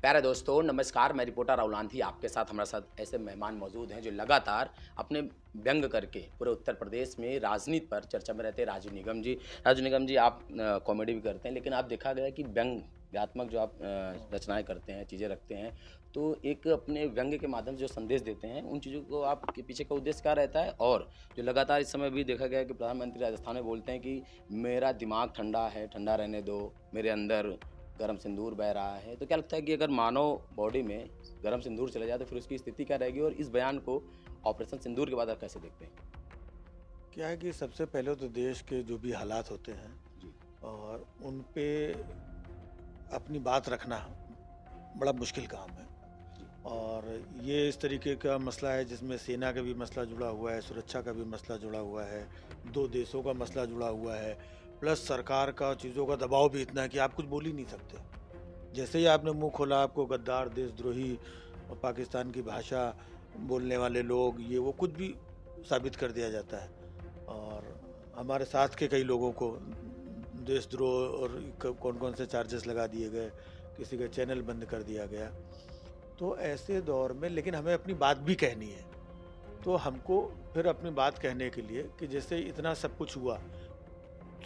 प्यारे दोस्तों नमस्कार। मैं रिपोर्टर राहुल आंधी आपके साथ हमारे साथ ऐसे मेहमान मौजूद हैं जो लगातार अपने व्यंग करके पूरे उत्तर प्रदेश में राजनीति पर चर्चा में रहते हैं। राजू निगम जी आप कॉमेडी भी करते हैं, लेकिन आप देखा गया कि व्यंग्यात्मक जो आप रचनाएं करते हैं, चीज़ें रखते हैं, तो एक अपने व्यंग के माध्यम से जो संदेश देते हैं उन चीज़ों को आपके पीछे का उद्देश्य क्या रहता है? और जो लगातार इस समय भी देखा गया है कि प्रधानमंत्री राजस्थान में बोलते हैं कि मेरा दिमाग ठंडा है, ठंडा रहने दो, मेरे अंदर गरम सिंदूर बह रहा है। तो क्या लगता है कि अगर मानव बॉडी में गरम सिंदूर चला जाए तो फिर उसकी स्थिति क्या रहेगी? और इस बयान को ऑपरेशन सिंदूर के बाद आप कैसे देखते हैं? क्या है कि सबसे पहले तो देश के जो भी हालात होते हैं जी। और उन पे अपनी बात रखना बड़ा मुश्किल काम है। जी। और ये इस तरीके का मसला है जिसमें सेना का भी मसला जुड़ा हुआ है, सुरक्षा का भी मसला जुड़ा हुआ है, दो देशों का मसला जुड़ा हुआ है, प्लस सरकार का चीज़ों का दबाव भी इतना है कि आप कुछ बोल ही नहीं सकते। जैसे ही आपने मुंह खोला आपको गद्दार, देशद्रोही और पाकिस्तान की भाषा बोलने वाले लोग, ये वो कुछ भी साबित कर दिया जाता है। और हमारे साथ के कई लोगों को देशद्रोह और कौन कौन से चार्जेस लगा दिए गए, किसी का चैनल बंद कर दिया गया। तो ऐसे दौर में लेकिन हमें अपनी बात भी कहनी है, तो हमको फिर अपनी बात कहने के लिए कि जैसे इतना सब कुछ हुआ,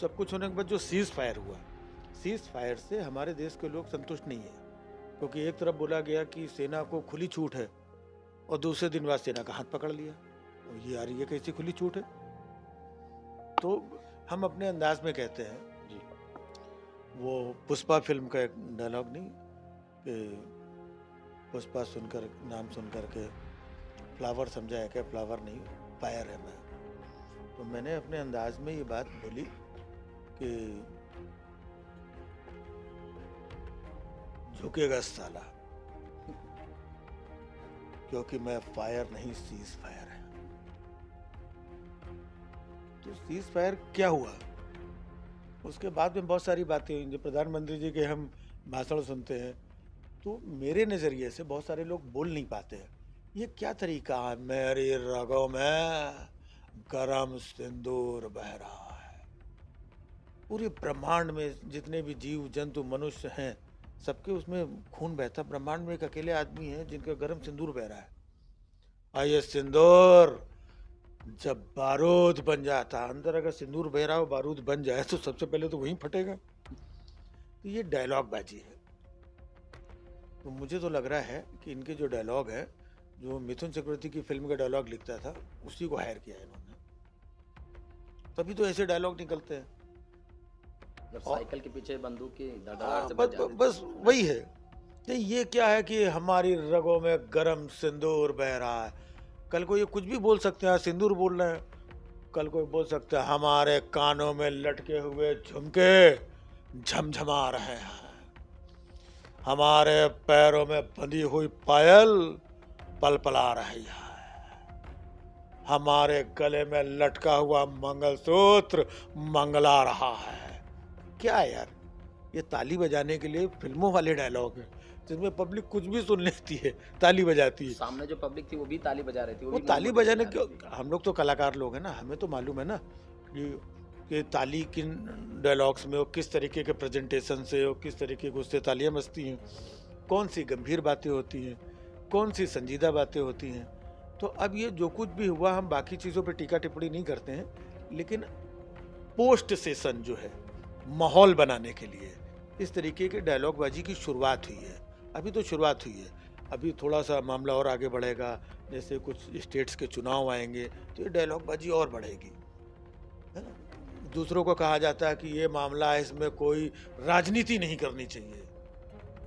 सब कुछ होने के बाद जो सीज़ फायर हुआ, सीज़ फायर से हमारे देश के लोग संतुष्ट नहीं है, क्योंकि एक तरफ बोला गया कि सेना को खुली छूट है और दूसरे दिन बाद सेना का हाथ पकड़ लिया। और ये यार ये कैसी खुली छूट है? तो हम अपने अंदाज में कहते हैं जी। वो पुष्पा फिल्म का एक डायलॉग नहीं कि पुष्पा सुनकर नाम सुनकर के फ्लावर समझा है क्या? फ्लावर नहीं, फायर है मैं। तो मैंने अपने अंदाज में ये बात बोली कि झुकेगा साला, क्योंकि मैं फायर नहीं सीज फायर है। तो सीज फायर क्या हुआ? उसके बाद में बहुत सारी बातें हुई। जो प्रधानमंत्री जी के हम भाषण सुनते हैं तो मेरे नज़रिए से बहुत सारे लोग बोल नहीं पाते हैं। ये क्या तरीका है? मेरी रगों में गरम सिंदूर बह रहा है। पूरे ब्रह्मांड में जितने भी जीव जंतु मनुष्य हैं, सबके उसमें खून बहता। ब्रह्मांड में एक अकेले आदमी है जिनका गरम सिंदूर बह रहा है। और ये सिंदूर जब बारूद बन जाता, अंदर अगर सिंदूर बह रहा हो, बारूद बन जाए तो सबसे पहले तो वहीं फटेगा। तो ये डायलॉग बाजी है। तो मुझे तो लग रहा है कि इनके जो डायलॉग है, जो मिथुन चक्रवर्ती की फिल्म का डायलॉग लिखता था, उसी को हायर किया है इन्होंने। तभी तो ऐसे डायलॉग निकलते हैं। जब साइकिल के पीछे बंदूक की धड़ाधड़ से बस बज जाती बस वही है। तो ये क्या है कि हमारी रगों में गरम सिंदूर बह रहा है। कल को ये कुछ भी बोल सकते हैं, सिंदूर बोल रहे हैं। कल कोई बोल सकता है हमारे कानों में लटके हुए झुमके झमझमा रहे हैं, हमारे पैरों में बंधी हुई पायल पलपला रही है, हमारे गले में लटका हुआ मंगलसूत्र मंगला रहा है। क्या यार, ये ताली बजाने के लिए फिल्मों वाले डायलॉग हैं जिसमें पब्लिक कुछ भी सुन लेती है, ताली बजाती है। सामने जो पब्लिक थी वो भी ताली बजा रही थी, वो भी ताली मोमबत्ती बजाने जला रही थी। हम लोग तो कलाकार लोग हैं ना, हमें तो मालूम है ना कि ताली किन डायलॉग्स में, वो किस तरीके के प्रेजेंटेशन से, वो किस तरीके को उससे तालियां बजती हैं, कौन सी गंभीर बातें होती हैं, कौन सी संजीदा बातें होती हैं। तो अब ये जो कुछ भी हुआ, हम बाकी चीज़ों पे टीका टिप्पणी नहीं करते हैं, लेकिन पोस्ट सेशन जो है, माहौल बनाने के लिए इस तरीके के डायलॉग बाजी की शुरुआत हुई है। अभी तो शुरुआत हुई है, अभी थोड़ा सा मामला और आगे बढ़ेगा। जैसे कुछ स्टेट्स के चुनाव आएंगे तो ये डायलॉग बाजी और बढ़ेगी, है ना। दूसरों को कहा जाता है कि ये मामला है, इसमें कोई राजनीति नहीं करनी चाहिए,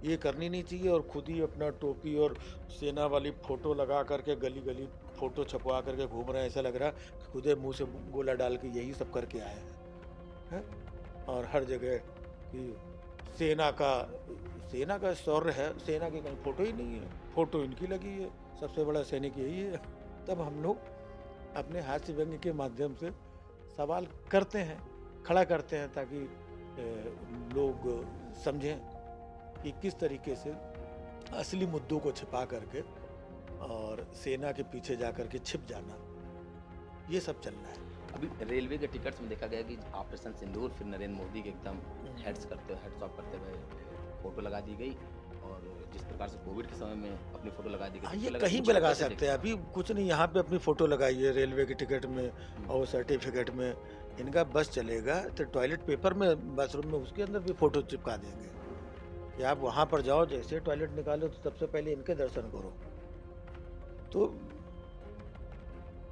ये करनी नहीं चाहिए, और खुद ही अपना टोपी और सेना वाली फ़ोटो लगा करके गली गली फ़ोटो छपवा करके घूम रहे हैं। ऐसा लग रहा है खुद मुंह से गोला डाल के यही सब करके आए हैं। और हर जगह कि सेना का शौर्य है, सेना की कहीं फ़ोटो ही नहीं है, फ़ोटो इनकी लगी है, सबसे बड़ा सैनिक यही है। तब हम लोग अपने हास्य व्यंग्य के माध्यम से सवाल करते हैं, खड़ा करते हैं, ताकि लोग समझें कि किस तरीके से असली मुद्दों को छिपा करके और सेना के पीछे जा कर के छिप जाना, ये सब चल रहा है। अभी रेलवे के टिकट्स में देखा गया कि ऑपरेशन सिंदूर, फिर नरेंद्र मोदी के एकदम हेड्स ऑफ करते हुए फोटो लगा दी गई। और जिस प्रकार से कोविड के समय में अपनी फोटो लगा दी हाँ, गई, ये तो लगा कहीं कुछ पे लगा कैसे सकते हैं, अभी कुछ नहीं, यहाँ पे अपनी फोटो लगाइए रेलवे की टिकट में हम्म, और सर्टिफिकेट में। इनका बस चलेगा तो टॉयलेट पेपर में बाथरूम में उसके अंदर भी फोटो चिपका देंगे कि आप वहाँ पर जाओ, जैसे टॉयलेट निकालो तो सबसे पहले इनके दर्शन करो। तो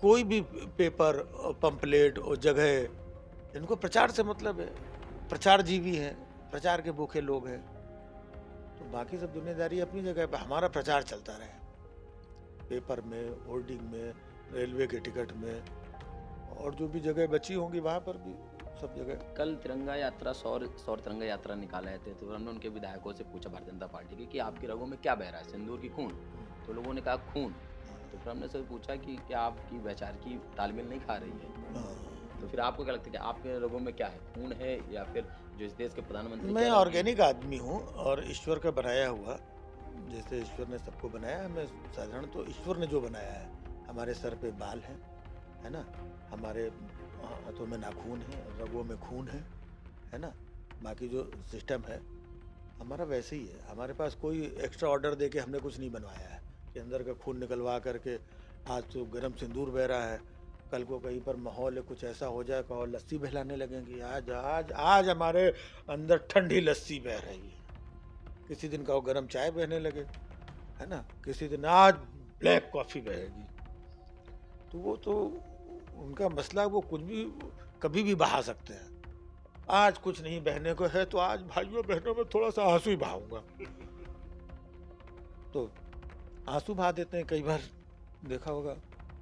कोई भी पेपर और पंपलेट और जगह, इनको प्रचार से मतलब है, प्रचार जीवी हैं, प्रचार के भूखे लोग हैं। तो बाकी सब दुनियादारी अपनी जगह पर, हमारा प्रचार चलता रहे पेपर में, होर्डिंग में, रेलवे के टिकट में, और जो भी जगह बची होंगी वहाँ पर भी, सब जगह। कल तिरंगा यात्रा सौर सौर तिरंगा यात्रा निकाले थे, तो हमने उनके विधायकों से पूछा भारतीय जनता पार्टी के कि आपकी रगों में क्या बह रहा है, सिंदूर की खून? तो लोगों ने कहा खून। तो फिर हमने से पूछा कि क्या आपकी वैचार की तालमेल नहीं खा रही है? हाँ। तो फिर आपको क्या लगता है कि आपके रगों में क्या है, खून है या फिर जो इस देश के प्रधानमंत्री मैं कह रहे हैं कि- ऑर्गेनिक आदमी हूँ और ईश्वर का बनाया हुआ, जैसे ईश्वर ने सबको बनाया, हमें साधारण तो ईश्वर ने जो बनाया है, हमारे सर पे बाल है ना, हमारे हाथों में नाखून है, रगों में खून है ना, बाकी जो सिस्टम है हमारा वैसे ही है। हमारे पास कोई एक्स्ट्रा ऑर्डर दे के हमने कुछ नहीं बनवाया है कि अंदर का खून निकलवा करके आज तो गर्म सिंदूर बह रहा है, कल को कहीं पर माहौल है कुछ ऐसा हो जाए और लस्सी बहलाने लगेंगी। आज आज आज हमारे अंदर ठंडी लस्सी बह रही है, किसी दिन का वो गर्म चाय बहने लगे, है ना, किसी दिन आज ब्लैक कॉफ़ी बहेगी। तो वो तो उनका मसला, वो कुछ भी कभी भी बहा सकते हैं। आज कुछ नहीं बहने को है तो आज भाइयों बहनों में थोड़ा सा आंसू ही बहाऊंगा, तो आंसू बहा देते हैं। कई बार देखा होगा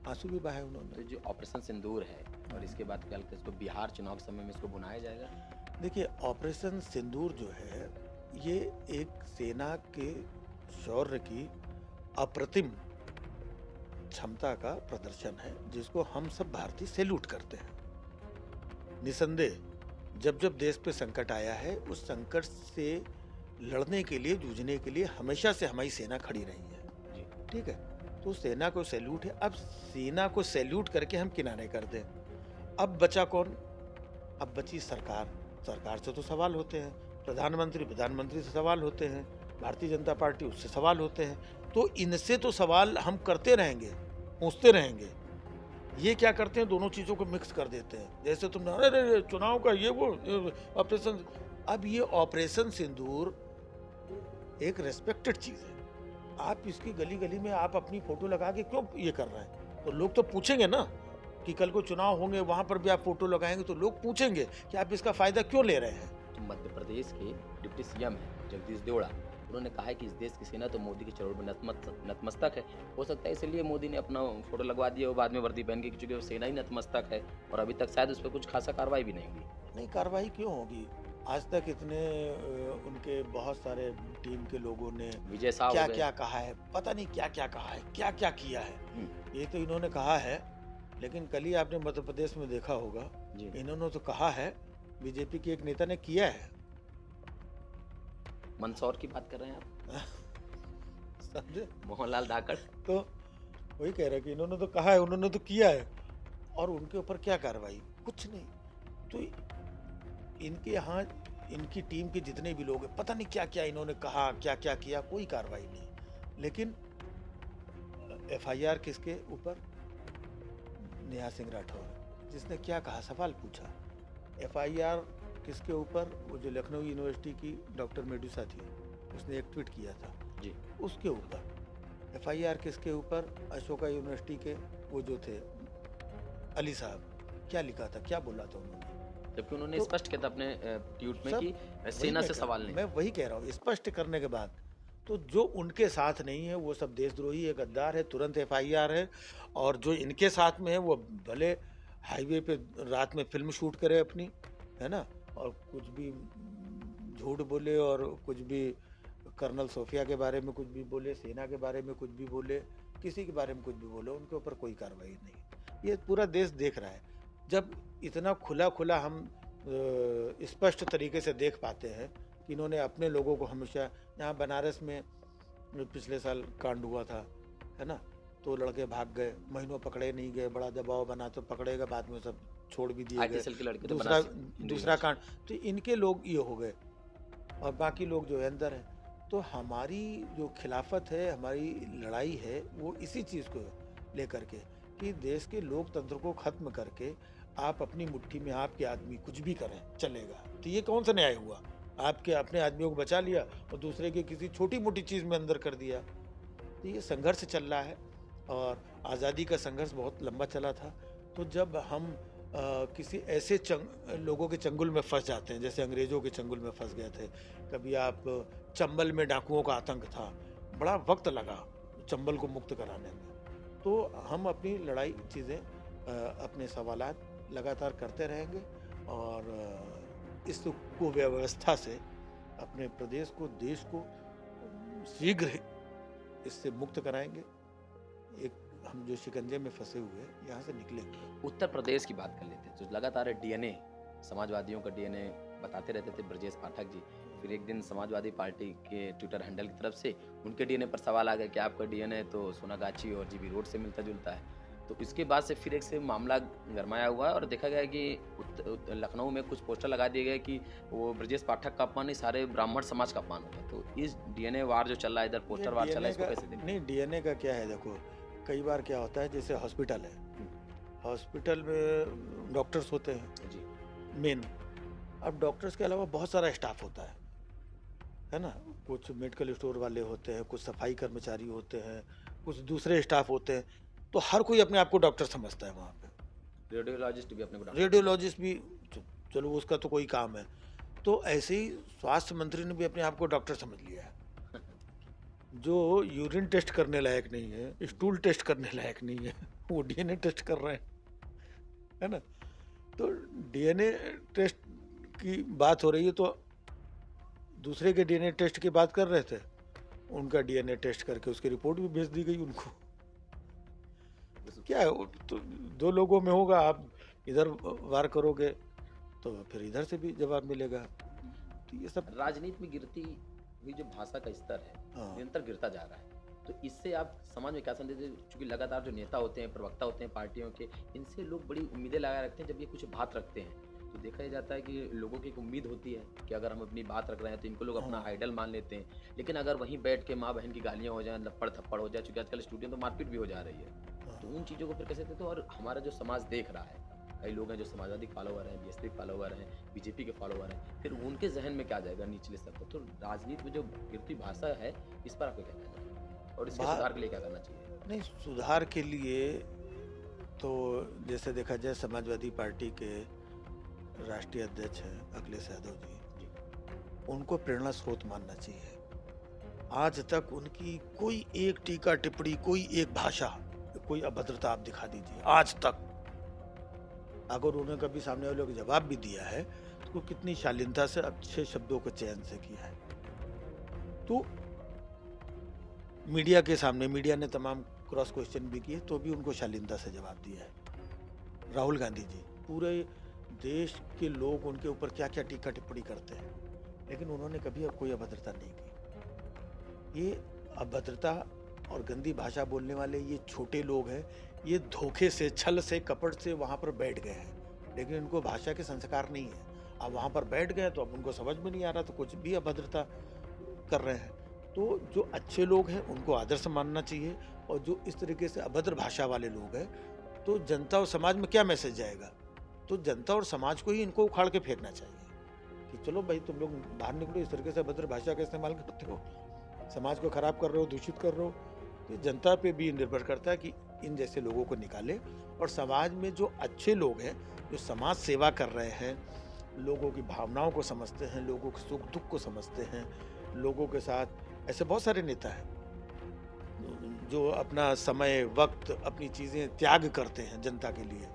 आंसू भी बहाए उन्होंने। तो जो ऑपरेशन सिंदूर है और इसके बाद क्या लगता है इसको बिहार चुनाव के समय में इसको बुनाया जाएगा? देखिए, ऑपरेशन सिंदूर जो है ये एक सेना के शौर्य की अप्रतिम क्षमता का प्रदर्शन है, जिसको हम सब भारतीय सैल्यूट करते हैं। निसंदेह जब जब देश पे संकट आया है, उस संकट से लड़ने के लिए, जूझने के लिए हमेशा से हमारी सेना खड़ी रही है। जी। ठीक है, तो सेना को सैल्यूट है। अब सेना को सैल्यूट करके हम किनारे कर दें, अब बचा कौन? अब बची सरकार। सरकार से तो सवाल होते हैं, प्रधानमंत्री से सवाल होते हैं, भारतीय जनता पार्टी उससे सवाल होते हैं। तो इनसे तो सवाल हम करते रहेंगे, पूछते रहेंगे। ये क्या करते हैं, दोनों चीज़ों को मिक्स कर देते हैं। जैसे तुमने अरे चुनाव का ये वो ऑपरेशन, अब ये ऑपरेशन सिंदूर एक रेस्पेक्टेड चीज़ है। आप इसकी गली गली में आप अपनी फोटो लगा के क्यों ये कर रहे हैं? तो लोग तो पूछेंगे ना कि कल को चुनाव होंगे, वहाँ पर भी आप फोटो लगाएंगे तो लोग पूछेंगे कि आप इसका फ़ायदा क्यों ले रहे हैं। तो मध्य प्रदेश के डिप्टी सीएम हैं जगदीश देवड़ा, उन्होंने कहा है कि इस देश की सेना तो मोदी के चरणों में नतमस्तक है। हो सकता है इसलिए मोदी ने अपना फोटो लगवा दिया, वो बाद में वर्दी पहन के, क्योंकि वो सेना ही नतमस्तक है और अभी तक शायद उस पर कुछ खासा कार्रवाई भी नहीं हुई। नहीं, कार्रवाई क्यों होगी? आज तक इतने उनके बहुत सारे टीम के लोगों ने विजय साहब क्या हो गए। क्या कहा है, पता नहीं क्या क्या कहा है, क्या क्या किया है। हम्म, ये तो इन्होंने कहा है, लेकिन कल ही आपने मध्य प्रदेश में देखा होगा, जी। इन्होंने तो कहा है, बीजेपी के एक नेता ने किया है। मंदसौर की बात कर रहे हैं आप? समझे? मोहनलाल धाकड़। तो वही कह रहा है कि इन्होंने तो कहा है, उन्होंने तो किया है, और उनके ऊपर क्या कार्रवाई? कुछ नहीं। तो इनके यहाँ इनकी टीम के जितने भी लोग हैं, पता नहीं क्या क्या इन्होंने कहा, क्या क्या किया, कोई कार्रवाई नहीं। लेकिन एफआईआर किसके ऊपर? नेहा सिंह राठौर, जिसने क्या कहा, सवाल पूछा। एफआईआर किसके ऊपर? वो जो लखनऊ यूनिवर्सिटी की डॉक्टर मेडुसा थी, उसने एक ट्वीट किया था जी। उसके ऊपर। एफआईआर किसके ऊपर? अशोका यूनिवर्सिटी के वो जो थे अली साहब, क्या लिखा था, क्या बोला था उन्होंने? जबकि उन्होंने तो स्पष्ट किया था अपने ट्वीट में सब कि वही सेना मैं से कह- सवाल नहीं। मैं वही कह रहा हूँ, स्पष्ट करने के बाद तो जो उनके साथ नहीं है वो सब देशद्रोही है, गद्दार है, तुरंत एफआईआर है। और जो इनके साथ में है वो भले हाईवे पे रात में फिल्म शूट करे अपनी, है ना, और कुछ भी झूठ बोले, और कुछ भी कर्नल सोफिया के बारे में कुछ भी बोले, सेना के बारे में कुछ भी बोले, किसी के बारे में कुछ भी बोले, उनके ऊपर कोई कार्रवाई नहीं। ये पूरा देश देख रहा है। जब इतना खुला खुला हम स्पष्ट तरीके से देख पाते हैं कि इन्होंने अपने लोगों को हमेशा, यहाँ बनारस में पिछले साल कांड हुआ था, है ना, तो लड़के भाग गए, महीनों पकड़े नहीं गए, बड़ा दबाव बना तो पकड़ेगा, बाद में सब छोड़ भी दिए आईटी गए। सेल के लड़के तो दूसरा बनारस हिंदू दूसरा यूनिवर्सिटी। कांड, तो इनके लोग ये हो गए और बाकी लोग जो है अंदर है। तो हमारी जो खिलाफत है, हमारी लड़ाई है, वो इसी चीज़ को लेकर के कि देश के लोकतंत्र को ख़त्म करके आप अपनी मुट्ठी में आपके आदमी कुछ भी करें चलेगा। तो ये कौन सा न्याय हुआ? आपके अपने आदमियों को बचा लिया और दूसरे के किसी छोटी-मोटी चीज़ में अंदर कर दिया। तो ये संघर्ष चल रहा है और आज़ादी का संघर्ष बहुत लंबा चला था। तो जब हम किसी ऐसे लोगों के चंगुल में फंस जाते हैं, जैसे अंग्रेज़ों के चंगुल में फंस गए थे। कभी आप चंबल में डाकुओं का आतंक था, बड़ा वक्त लगा चंबल को मुक्त कराने में। तो हम अपनी लड़ाई चीज़ें अपने सवालात लगातार करते रहेंगे और इस कुव्यवस्था से अपने प्रदेश को, देश को शीघ्र ही इससे मुक्त कराएंगे। एक हम जो शिकंजे में फंसे हुए हैं, यहाँ से निकलेंगे। उत्तर प्रदेश की बात कर लेते हैं तो लगातार डीएनए, समाजवादियों का डीएनए बताते रहते थे ब्रजेश पाठक जी। फिर एक दिन समाजवादी पार्टी के ट्विटर हैंडल की तरफ से उनके डीएनए पर सवाल आ गया कि आपका डीएनए तो सोनागाछी और जीबी रोड से मिलता जुलता है। तो इसके बाद से फिर एक से मामला गरमाया हुआ है और देखा गया कि लखनऊ में कुछ पोस्टर लगा दिए गए कि वो ब्रजेश पाठक का अपमान नहीं, सारे ब्राह्मण समाज का अपमान होगा। तो इस डीएनए वार जो चल रहा है, इधर पोस्टर वार चल रहा है, इसको कैसे देखते हैं? नहीं, डीएनए का क्या है, देखो कई बार क्या होता है, जैसे हॉस्पिटल है, हॉस्पिटल में डॉक्टर्स होते हैं जी मेन। अब डॉक्टर्स के अलावा बहुत सारा स्टाफ होता है ना। कुछ मेडिकल स्टोर वाले होते हैं, कुछ सफाई कर्मचारी होते हैं, कुछ दूसरे स्टाफ होते हैं। तो हर कोई अपने आप को डॉक्टर समझता है वहाँ पे। रेडियोलॉजिस्ट भी अपने को रेडियोलॉजिस्ट भी, चलो उसका तो कोई काम है। तो ऐसे ही स्वास्थ्य मंत्री ने भी अपने आप को डॉक्टर समझ लिया है। जो यूरिन टेस्ट करने लायक नहीं है, स्टूल टेस्ट करने लायक नहीं है, वो डीएनए टेस्ट कर रहे हैं, है ना। तो डीएनए टेस्ट की बात हो रही है, तो दूसरे के डीएनए टेस्ट की बात कर रहे थे, उनका डीएनए टेस्ट करके उसकी रिपोर्ट भी भेज दी गई उनको। क्या है, तो दो लोगों में होगा, आप इधर वार करोगे तो फिर इधर से भी जवाब मिलेगा। तो ये सब राजनीति में गिरती हुई जो भाषा का स्तर है, निरंतर गिरता जा रहा है। तो इससे आप समाज में क्या संदेश देते हैं? चूंकि लगातार जो नेता होते हैं, प्रवक्ता होते हैं पार्टियों के, इनसे लोग बड़ी उम्मीदें लगा रखते हैं। जब ये कुछ बात रखते हैं तो देखा ही जाता है कि लोगों की एक उम्मीद होती है कि अगर हम अपनी बात रख रहे हैं तो इनको लोग अपना आइडल मान लेते हैं। लेकिन अगर वहीं बैठ के माँ बहन की गालियाँ हो जाएं, लपड़ थप्पड़ हो जाए, चूंकि आजकल स्टूडियो में तो मारपीट भी हो जा रही है, तो उन चीज़ों को फिर कैसे देते हो? और हमारा जो समाज देख रहा है, कई लोग हैं जो समाजवादी फॉलोवर हैं, बीएसपी फॉलोवर हैं, बीजेपी के फॉलोवर हैं, फिर उनके जहन में क्या जाएगा निचले स्तर पर? तो राजनीति में जो गिरती भाषा है, इस पर आपको क्या कहना है और इसके सुधार के लिए क्या करना चाहिए? नहीं, सुधार के लिए तो जैसे देखा जाए, समाजवादी पार्टी के राष्ट्रीय अध्यक्ष हैं अखिलेश यादव जी, उनको प्रेरणा स्रोत मानना चाहिए। आज तक उनकी कोई एक टीका टिप्पणी, कोई एक भाषा, कोई अभद्रता आप दिखा दीजिए आज तक। अगर उन्होंने कभी सामने वालों को जवाब भी दिया है तो कितनी शालीनता से, अच्छे शब्दों के चयन से किया है। तो मीडिया के सामने, मीडिया ने तमाम क्रॉस क्वेश्चन भी किए तो भी उनको शालीनता से जवाब दिया है। राहुल गांधी जी, पूरे देश के लोग उनके ऊपर क्या क्या टीका टिप्पणी करते हैं, लेकिन उन्होंने कभी कोई अभद्रता नहीं की। ये अभद्रता और गंदी भाषा बोलने वाले ये छोटे लोग हैं, ये धोखे से, छल से, कपट से वहाँ पर बैठ गए हैं, लेकिन इनको भाषा के संस्कार नहीं है। अब वहाँ पर बैठ गए तो अब उनको समझ में नहीं आ रहा, तो कुछ भी अभद्रता कर रहे हैं। तो जो अच्छे लोग हैं उनको आदर्श मानना चाहिए, और जो इस तरीके से अभद्र भाषा वाले लोग हैं, तो जनता और समाज में क्या मैसेज जाएगा? तो जनता और समाज को ही इनको उखाड़ के फेंकना चाहिए कि चलो भाई, तुम लोग बाहर निकलो, इस तरीके से अभद्र भाषा का इस्तेमाल करते हो, समाज को खराब कर रहे हो, दूषित कर रहे हो। तो जनता पे भी निर्भर करता है कि इन जैसे लोगों को निकाले, और समाज में जो अच्छे लोग हैं, जो समाज सेवा कर रहे हैं, लोगों की भावनाओं को समझते हैं, लोगों के सुख दुख को समझते हैं, लोगों के साथ ऐसे बहुत सारे नेता हैं जो अपना समय, वक्त, अपनी चीज़ें त्याग करते हैं जनता के लिए,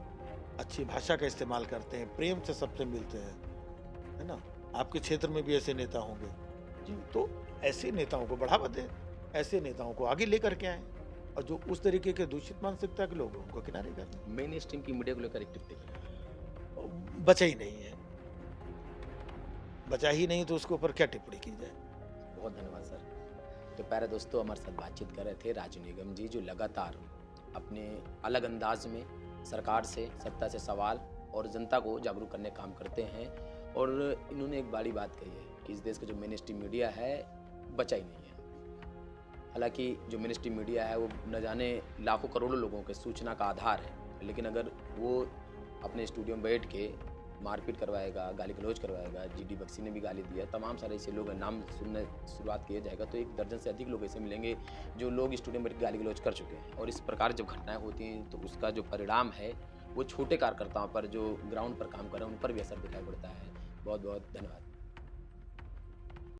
अच्छी भाषा का इस्तेमाल करते हैं, प्रेम से सबसे मिलते हैं, है ना। आपके क्षेत्र में भी ऐसे नेता होंगे जी। तो ऐसे नेताओं को बढ़ावा दें, ऐसे नेताओं को आगे लेकर के आएँ, और जो उस तरीके के दूषित मानसिकता के लोग हैं उनको किनारे कर। मेन स्ट्रीम की मीडिया को लेकर एक टिप्पणी बचा ही नहीं है, बचा ही नहीं तो उसके ऊपर क्या टिप्पणी की जाए। बहुत धन्यवाद सर। तो प्यारे दोस्तों, हमारे साथ बातचीत कर रहे थे राजू निगम जी, जो लगातार अपने अलग अंदाज में सरकार से, सत्ता से सवाल और जनता को जागरूक करने का काम करते हैं। और इन्होंने एक बड़ी बात कही है कि इस देश का जो मेन स्ट्रीम मीडिया है बचा ही नहीं है। हालांकि जो मिनिस्ट्री मीडिया है वो न जाने लाखों करोड़ों लोगों के सूचना का आधार है, लेकिन अगर वो अपने स्टूडियो में बैठ के मारपीट करवाएगा, गाली गलौज करवाएगा, जीडी बख्शी ने भी गाली दिया, तमाम सारे ऐसे लोग नाम सुनने शुरुआत किया जाएगा तो 1 दर्जन से अधिक लोग ऐसे मिलेंगे जो लोग स्टूडियो में बैठ के गाली गलौज कर चुके हैं। और इस प्रकार जब घटनाएं होती हैं तो उसका जो परिणाम है वो छोटे कार्यकर्ताओं पर, जो ग्राउंड पर काम कर रहे हैं, उन पर भी असर दिखाई पड़ता है। बहुत बहुत धन्यवाद।